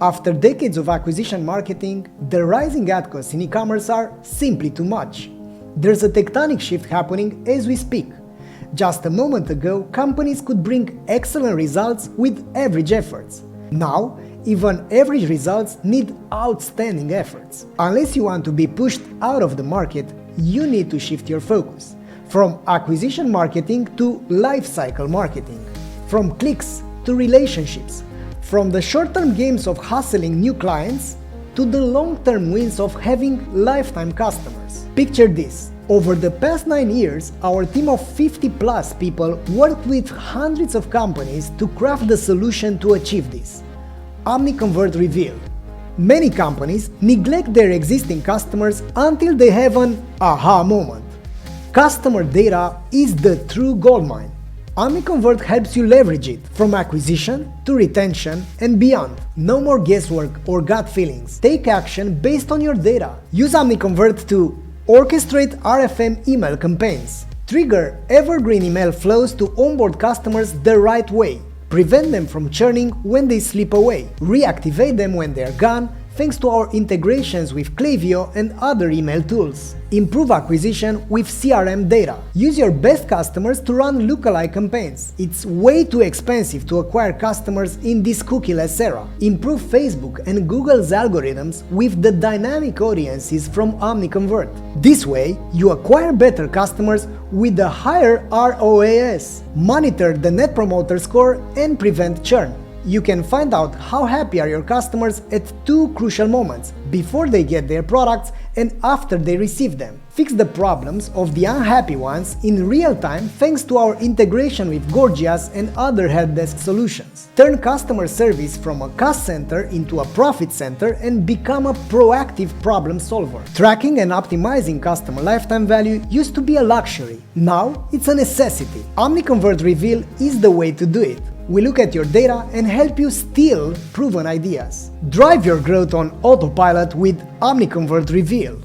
After decades of acquisition marketing, the rising ad costs in e-commerce are simply too much. There's a tectonic shift happening as we speak. Just a moment ago, companies could bring excellent results with average efforts. Now, even average results need outstanding efforts. Unless you want to be pushed out of the market, you need to shift your focus. From acquisition marketing to lifecycle marketing. From clicks to relationships. From the short-term games of hustling new clients to the long-term wins of having lifetime customers. Picture this. Over the past 9 years, our team of 50+ people worked with hundreds of companies to craft the solution to achieve this. Omniconvert Reveal. Many companies neglect their existing customers until they have an aha moment. Customer data is the true goldmine. Omniconvert helps you leverage it from acquisition to retention and beyond. No more guesswork or gut feelings. Take action based on your data. Use Omniconvert to orchestrate RFM email campaigns, trigger evergreen email flows to onboard customers the right way, prevent them from churning when they slip away, reactivate them when they're gone thanks to our integrations with Klaviyo and other email tools. Improve acquisition with CRM data. Use your best customers to run lookalike campaigns. It's way too expensive to acquire customers in this cookieless era. Improve Facebook and Google's algorithms with the dynamic audiences from Omniconvert. This way, you acquire better customers with a higher ROAS. Monitor the Net Promoter Score and prevent churn. You can find out how happy are your customers at 2 crucial moments: before they get their products and after they receive them. Fix the problems of the unhappy ones in real time thanks to our integration with Gorgias and other help desk solutions. Turn customer service from a cost center into a profit center and become a proactive problem solver. Tracking and optimizing customer lifetime value used to be a luxury. Now it's a necessity. Omniconvert Reveal is the way to do it. We look at your data and help you steal proven ideas. Drive your growth on autopilot with Omniconvert Reveal.